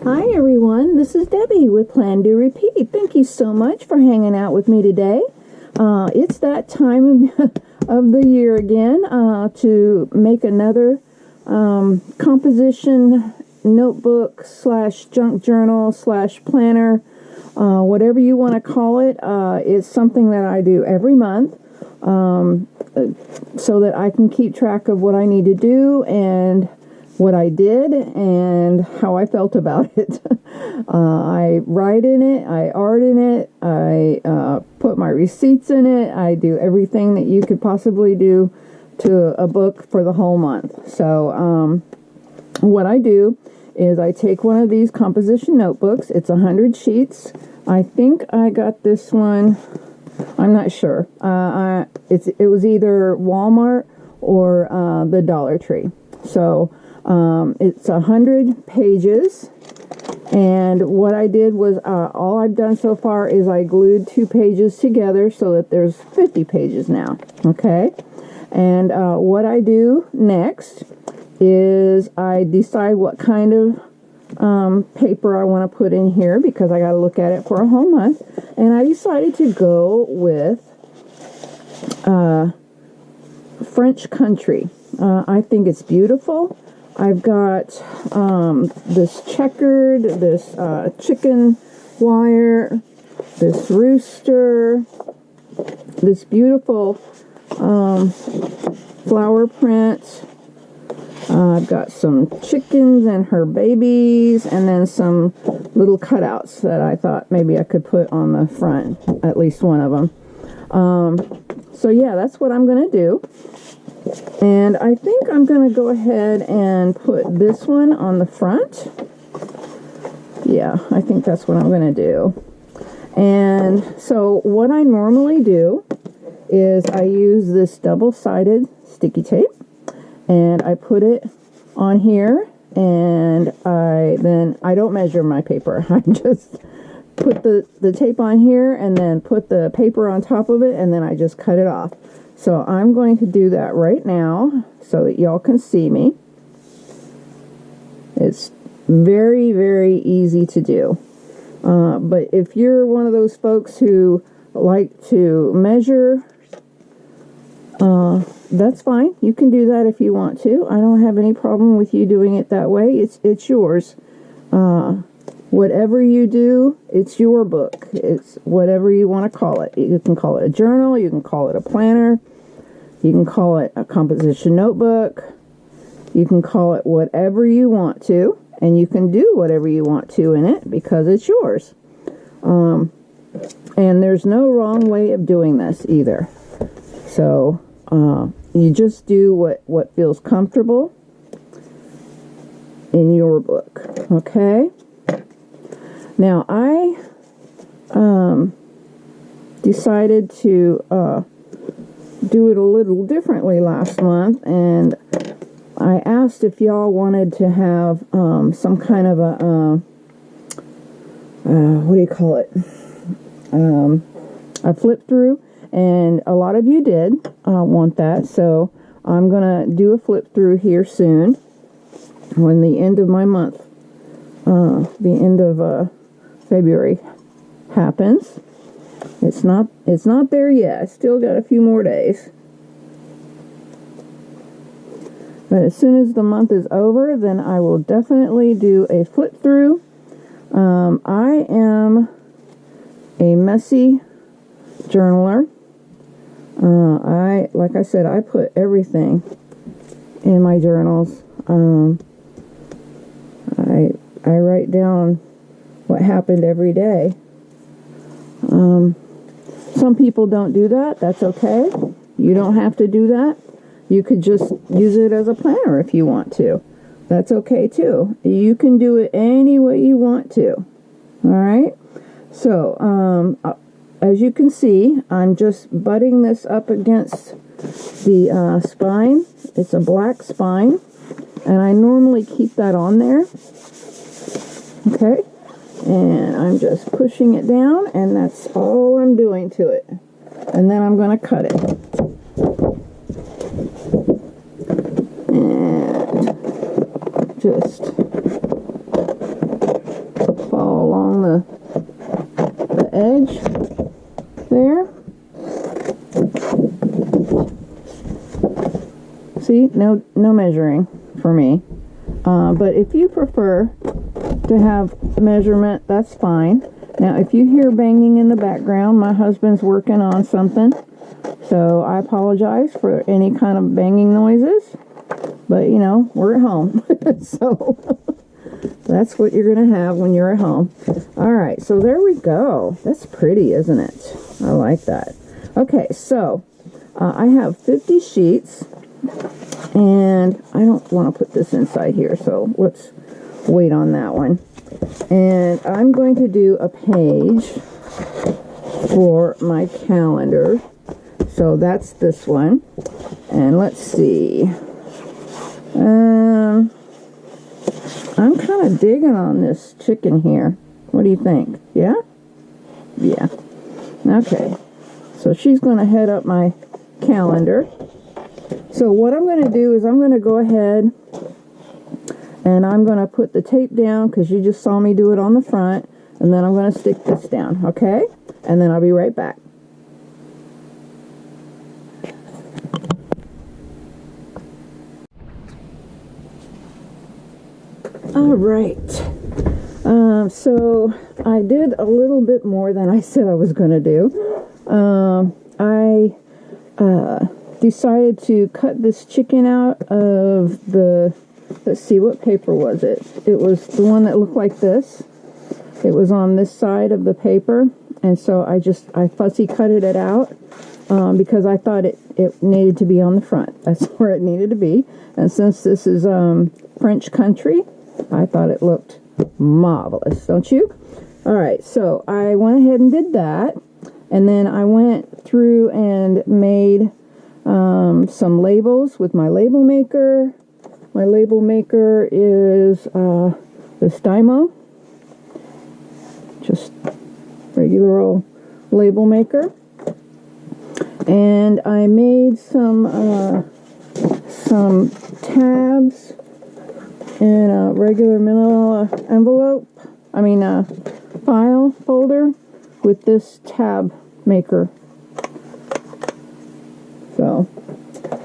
Hi everyone, this is Debbie with Plan.Do.Repeat. Thank you so much for hanging out with me today. It's that time of the year again to make another composition notebook / junk journal / planner, whatever you want to call it. It's something that I do every month so that I can keep track of what I need to do and what I did and how I felt about it. I write in it, I art in it, I put my receipts in it, I do everything that you could possibly do to a book for the whole month. So what I do is I take one of these composition notebooks. It's 100 sheets. I think I got this one, I'm not sure. It was either Walmart or the Dollar Tree. So it's 100 pages, and what I did was all I've done so far is I glued 2 pages together so that there's 50 pages now. Okay, and what I do next is I decide what kind of paper I want to put in here, because I got to look at it for a whole month, and I decided to go with French Country. I think it's beautiful. I've got this checkered, this chicken wire, this rooster, this beautiful flower print. I've got some chickens and her babies, and then some little cutouts that I thought maybe I could put on the front, at least one of them. So yeah, that's what I'm going to do. And I think I'm going to go ahead and put this one on the front. Yeah, I think that's what I'm going to do. And so what I normally do is I use this double-sided sticky tape, and I put it on here, and I don't measure my paper. I just put the tape on here and then put the paper on top of it, and then I just cut it off. So I'm going to do that right now so that y'all can see me. It's very, very easy to do. But if you're one of those folks who like to measure, that's fine. You can do that if you want to. I don't have any problem with you doing it that way. It's yours. Whatever you do, it's your book. It's whatever you want to call it. You can call it a journal. You can call it a planner. You can call it a composition notebook. You can call it whatever you want to. And you can do whatever you want to in it because it's yours. And there's no wrong way of doing this either. So you just do what feels comfortable in your book. Okay? Now, I decided to do it a little differently last month, and I asked if y'all wanted to have some kind of a, what do you call it? A flip through, and a lot of you did want that, so I'm going to do a flip through here soon when the end of my month, the end of February happens. It's not there yet. I still got a few more days. But as soon as the month is over, then I will definitely do a flip through. I am a messy journaler. Like I said, I put everything in my journals. I write down what happened every day. Some people don't do that. That's okay. You don't have to do that. You could just use it as a planner if you want to. That's okay too. You can do it any way you want to. All right. So, as you can see, I'm just butting this up against the spine. It's a black spine, and I normally keep that on there. Okay. And I'm just pushing it down, and that's all I'm doing to it. And then I'm going to cut it. And just the edge there. See, no measuring for me. But if you prefer to have measurement, that's fine. Now, if you hear banging in the background, my husband's working on something. So I apologize for any kind of banging noises. But, you know, we're at home. So that's what you're going to have when you're at home. All right, so there we go. That's pretty, isn't it? I like that. Okay, so I have 50 sheets. And I don't want to put this inside here, so let's wait on that one. And I'm going to do a page for my calendar. So that's this one. And let's see. I'm kind of digging on this chicken here. What do you think? Yeah? Yeah. Okay. So she's going to head up my calendar. So what I'm going to do is I'm going to go ahead and I'm going to put the tape down because you just saw me do it on the front, and then I'm going to stick this down, okay? And then I'll be right back. All right. So I did a little bit more than I said I was going to do. I decided to cut this chicken out of the, let's see, what paper was it? It was the one that looked like this. It was on this side of the paper, and so I fussy cutted it out because I thought it needed to be on the front. That's where it needed to be. And since this is French country, I thought it looked marvelous, don't you? All right, so I went ahead and did that, and then I went through and made some labels with my label maker. My label maker is this Dymo, just regular old label maker. And I made some tabs in a regular manila envelope. I mean file folder with this tab maker. So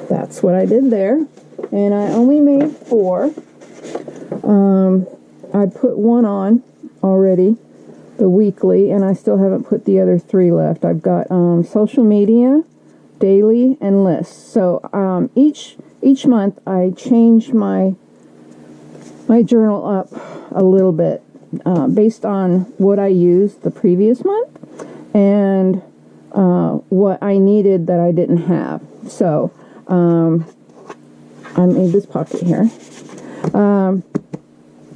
that's what I did there. And I only made 4. I put one on already, the weekly, and I still haven't put the other 3 left. I've got social media, daily, and lists. So each month I change my journal up a little bit based on what I used the previous month and what I needed that I didn't have. So I made this pocket here.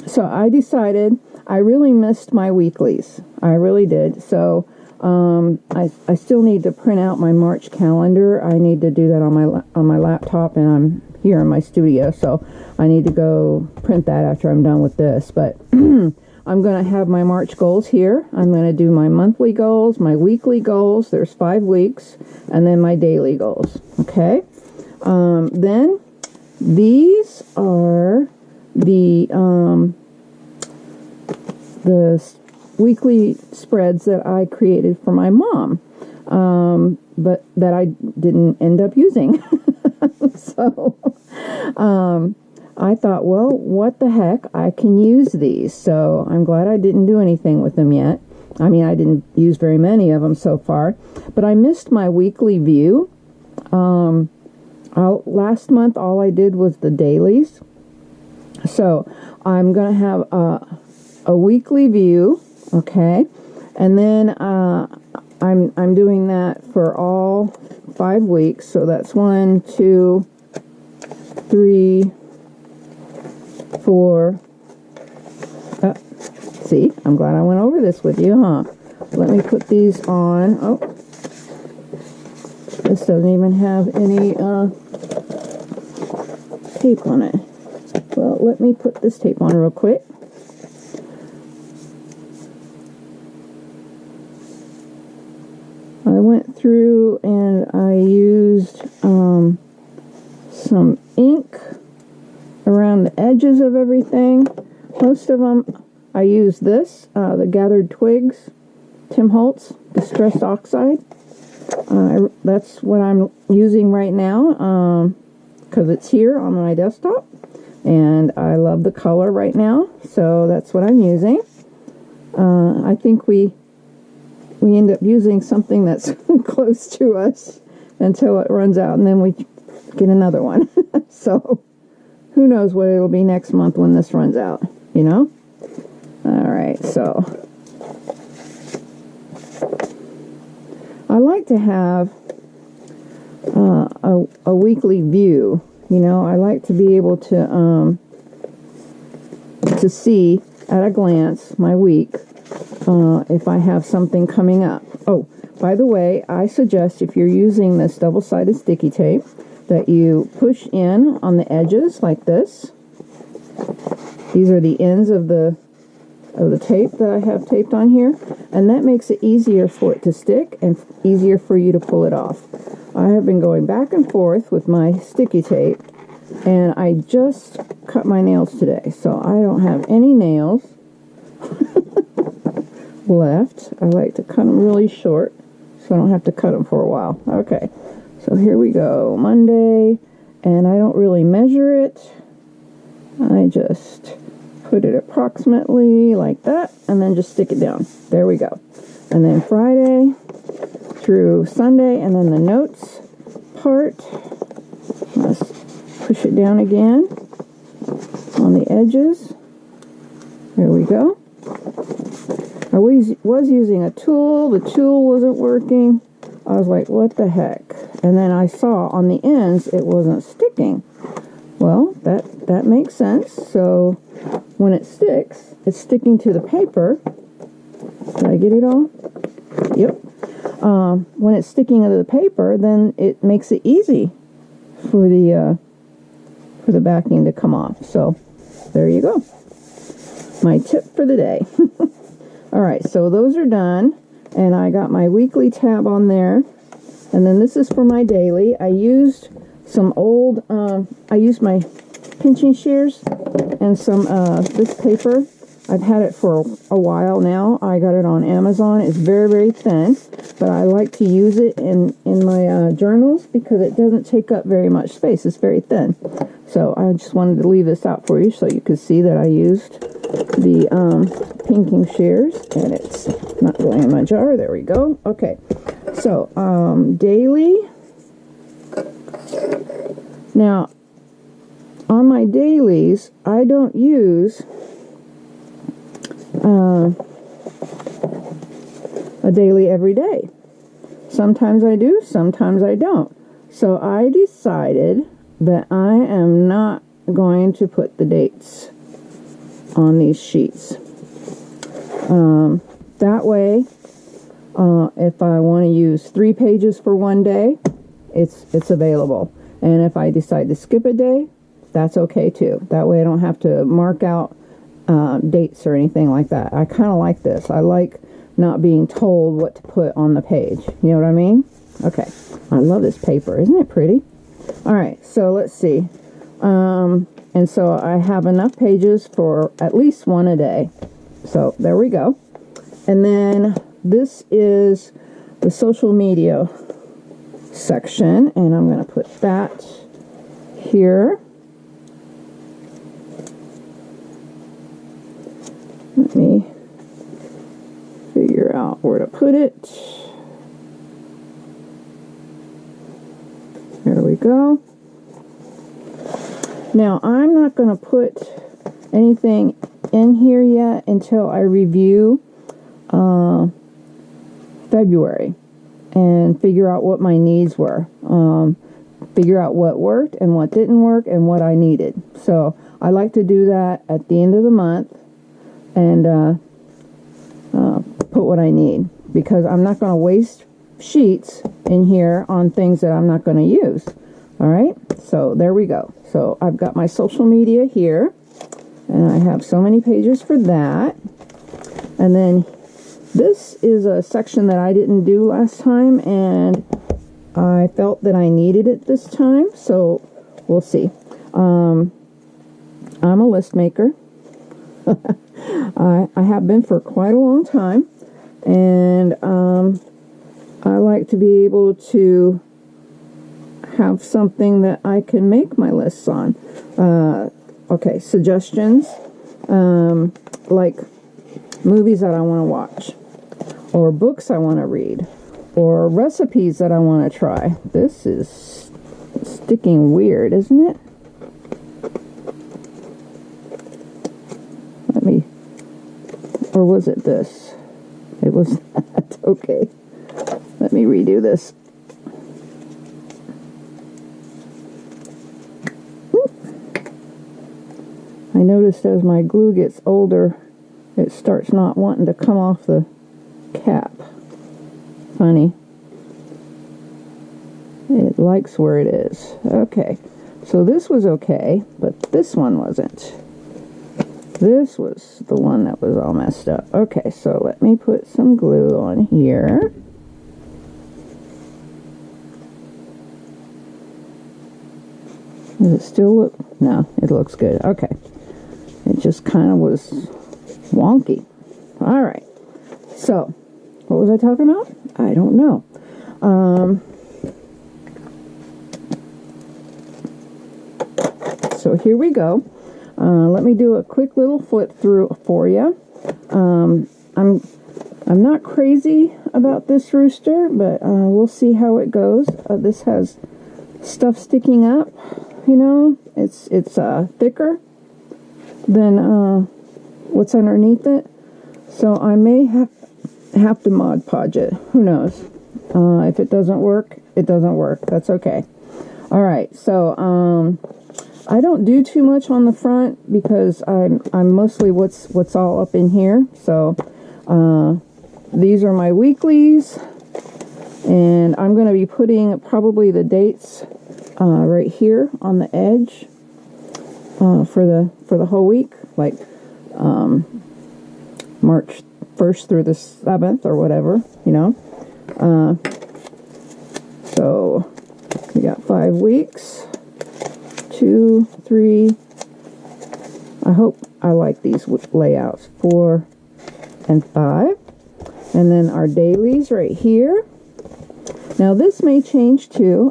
So I decided I really missed my weeklies. I really did. So I still need to print out my March calendar. I need to do that on my laptop, and I'm here in my studio, so I need to go print that after I'm done with this. But I'm going to have my March goals here. I'm going to do my monthly goals, my weekly goals. There's 5 weeks, and then my daily goals. Okay. Then these are the weekly spreads that I created for my mom, but that I didn't end up using. So I thought, well, what the heck, I can use these. So I'm glad I didn't do anything with them yet. I mean, I didn't use very many of them so far, but I missed my weekly view. Last month, all I did was the dailies. So I'm going to have a weekly view, okay? And then I'm doing that for all 5 weeks. So that's 1, 2, 3, 4. See, I'm glad I went over this with you, huh? Let me put these on. Oh, this doesn't even have any tape on it. Well, let me put this tape on real quick. I went through and I used some ink around the edges of everything. Most of them I use this, the Gathered Twigs, Tim Holtz Distressed Oxide. That's what I'm using right now because it's here on my desktop, and I love the color right now, so that's what I'm using. I think we end up using something that's close to us until it runs out, and then we get another one. So who knows what it'll be next month when this runs out, you know? All right, so I like to have a weekly view. You know, I like to be able to see at a glance my week if I have something coming up. Oh, by the way, I suggest if you're using this double-sided sticky tape that you push in on the edges like this. These are the ends of the tape that I have taped on here, and that makes it easier for it to stick and easier for you to pull it off. I have been going back and forth with my sticky tape, and I just cut my nails today, so I don't have any nails left. I like to cut them really short so I don't have to cut them for a while. Okay, so here we go, Monday, and I don't really measure it. I just put it approximately like that, and then just stick it down. There we go. And then Friday through Sunday, and then the notes part. Let's push it down again on the edges. There we go. I was using a tool. The tool wasn't working. I was like, what the heck? And then I saw on the ends it wasn't sticking. Well, that makes sense. So when it sticks, it's sticking to the paper. Did I get it all? Yep. When it's sticking to the paper, then it makes it easy for the backing to come off. So there you go. My tip for the day. All right, so those are done, and I got my weekly tab on there, and then this is for my daily. I used some old, I used my pinching shears and some this paper. I've had it for a while now. I got it on Amazon. It's very, very thin, but I like to use it in my journals because it doesn't take up very much space. It's very thin. So I just wanted to leave this out for you so you could see that I used the pinking shears, and it's not going in my jar. There we go. Okay, so daily. Now, on my dailies, I don't use a daily every day. Sometimes I do, sometimes I don't. So I decided that I am not going to put the dates on these sheets. That way, if I want to use 3 pages for one day, it's available. And if I decide to skip a day, that's okay too. That way I don't have to mark out dates or anything like that. I kind of like this. I like not being told what to put on the page. You know what I mean? Okay. I love this paper. Isn't it pretty? All right. So let's see. And so I have enough pages for at least one a day. So there we go. And then this is the social media section, and I'm going to put that here. Let me figure out where to put it. There we go. Now, I'm not going to put anything in here yet until I review February and figure out what my needs were. Figure out what worked and what didn't work and what I needed. So I like to do that at the end of the month and put what I need, because I'm not going to waste sheets in here on things that I'm not going to use. All right, so there we go. So I've got my social media here, and I have so many pages for that. And then this is a section that I didn't do last time, and I felt that I needed it this time, so we'll see. I'm a list maker. I have been for quite a long time, and I like to be able to have something that I can make my lists on. Okay, suggestions, like movies that I want to watch, or books I want to read, or recipes that I want to try. This is sticking weird, isn't it? Let me, or was it this? It was that. Okay. Let me redo this. I noticed as my glue gets older, it starts not wanting to come off the cap. Funny. It likes where it is. Okay. So this was okay, but this one wasn't. This was the one that was all messed up. Okay, so let me put some glue on here. Does it still look? No, it looks good. Okay. It just kind of was wonky. All right. So, what was I talking about? I don't know. So here we go. Let me do a quick little flip through for you. I'm not crazy about this rooster, but we'll see how it goes. This has stuff sticking up. You know, it's thicker than what's underneath it. So I may have to Mod Podge it. Who knows? If it doesn't work, it doesn't work. That's okay. All right. So I don't do too much on the front because I'm mostly what's all up in here. So these are my weeklies, and I'm going to be putting probably the dates right here on the edge for the whole week, like March 1st through the 7th or whatever, you know. So we got 5 weeks. 2, 3. I hope I like these layouts. 4 and 5. And then our dailies right here. Now this may change too.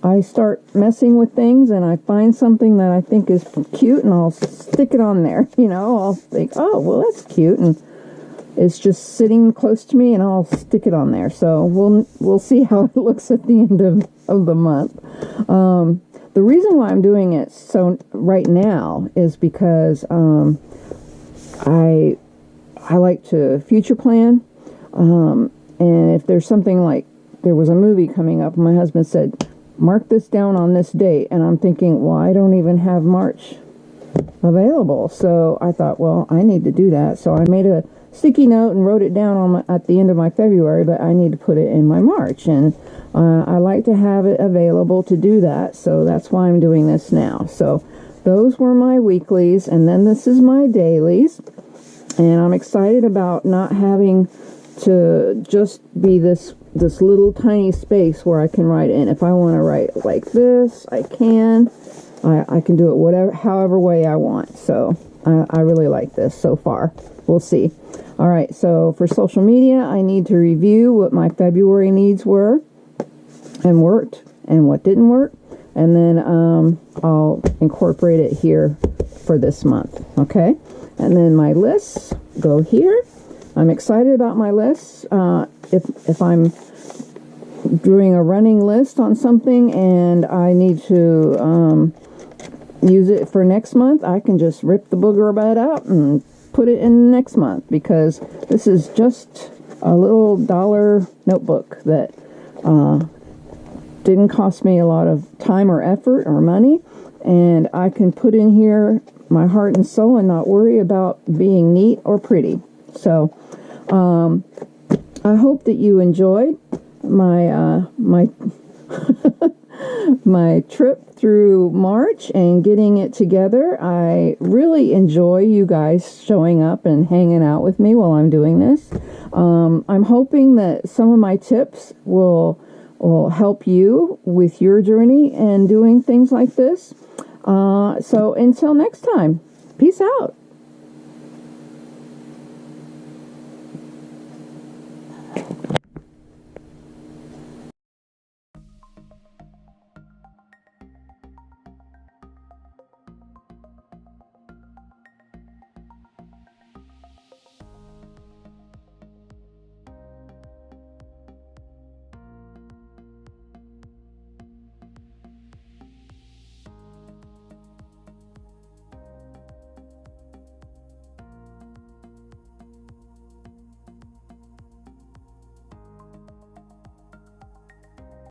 I start messing with things and I find something that I think is cute and I'll stick it on there. You know, I'll think, oh, well, that's cute, and it's just sitting close to me and I'll stick it on there. So we'll see how it looks at the end of the month. The reason why I'm doing it so right now is because I like to future plan, and if there's something like there was a movie coming up, my husband said, mark this down on this date, and I'm thinking, well, I don't even have March available. So I thought, well, I need to do that. So I made a sticky note and wrote it down at the end of my February, but I need to put it in my March, and I like to have it available to do that, so that's why I'm doing this now. So those were my weeklies, and then this is my dailies, and I'm excited about not having to just be this little tiny space where I can write in. If I want to write like this, I can. I can do it however way I want. So I really like this so far. We'll see. All right, so for social media, I need to review what my February needs were and worked and what didn't work, and then I'll incorporate it here for this month. Okay, and then my lists go here. I'm excited about my lists. If I'm doing a running list on something and I need to use it for next month, I can just rip the booger bud out and put it in next month, because this is just a little $1 notebook that didn't cost me a lot of time or effort or money, and I can put in here my heart and soul and not worry about being neat or pretty. So I hope that you enjoyed my my trip through March and getting it together. I really enjoy you guys showing up and hanging out with me while I'm doing this. I'm hoping that some of my tips will help you with your journey and doing things like this. So until next time, peace out.